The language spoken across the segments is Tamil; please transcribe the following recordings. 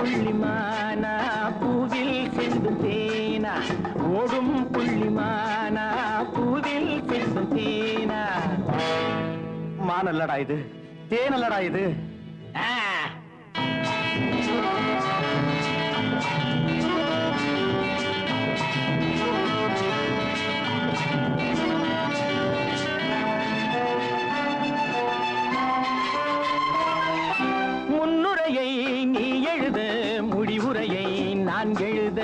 புள்ளிமானா பூவில் செல்லும் தேனா ஓடும் புள்ளிமானா பூவில் செல்லும் தேனா மானல்லடா இது தேனல்லடா இது நீ எழுத முடிவுரையை நான் எழுத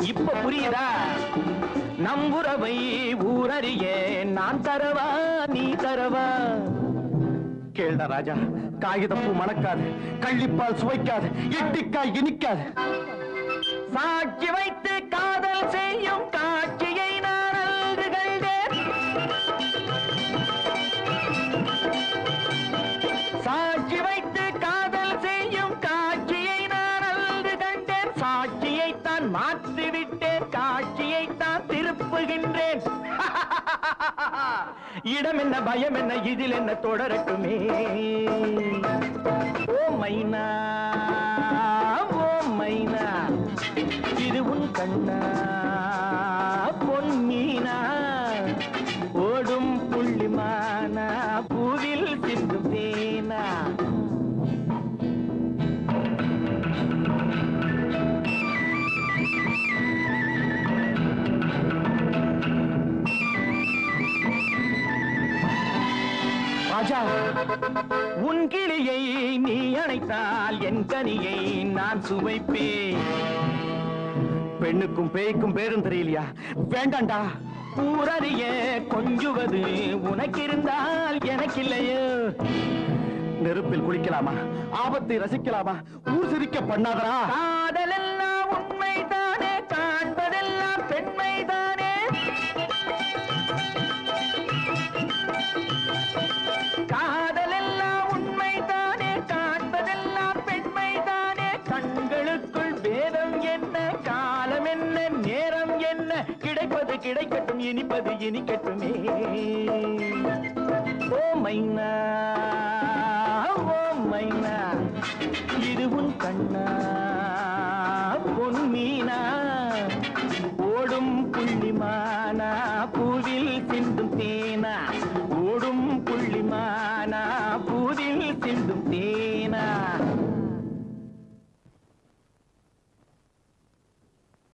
இப்ப புரியுதா நம் உறவை ஊரறிய நான் தரவா நீ தரவா கேள்டா ராஜா காகிதப்பூ மணக்காது கள்ளிப்பால் சுவைக்காது எட்டிக்காய் இனிக்காது சாட்சி வைத்து காதல் செய்யும் காட்சியை நான் அன்று கண்டேன் சாட்சி வைத்து காதல் செய்யும் காட்சியை நான் அன்று கண்டேன் சாட்சியைத்தான் மாற்றிவிட்டேன் காட்சியைத்தான் திருப்புகின்றேன் இடம் என்ன பயம் என்ன இதில் என்ன தொடரட்டுமே ஓ மைனா இது உன் கண்ணா பொன்னீனா ஓடும் புள்ளிமானா பூவில் சிந்தும் தேனா ராஜா உன் கிளியை நீ அணைத்தால் என் கனியை நான் சுவைப்பேன் பெண்ணுக்கும் பேய்க்கும் பேரும் தெரியலையா வேண்டாண்டா ஊரறிய கொஞ்சுவது உனக்கு இருந்தால் எனக்கு இல்லையோ நெருப்பில் குளிக்கலாமா ஆபத்தை ரசிக்கலாமா ஊர் சிரிக்க பண்ணாதரா காதலெல்லாம் உண்மைதானே காண்பதெல்லாம் பெண்மைதானே காதலெல்லாம் உண்மைதானே காண்பதெல்லாம் பெண்மைதானே கண்களுக்குள் வேதம் என்ன காலம் என்ன நேரம் என்ன கிடைப்பது கிடைக்கட்டும் இனிப்பது இனிக்கட்டுமே ஓ மைனா இது உன் கண்ணா பொன்மீனா ஓடும் புள்ளிமானா பூவில் சிந்தும் தேனா ஓடும் புள்ளிமானா பூவில் சிந்தும் தேனா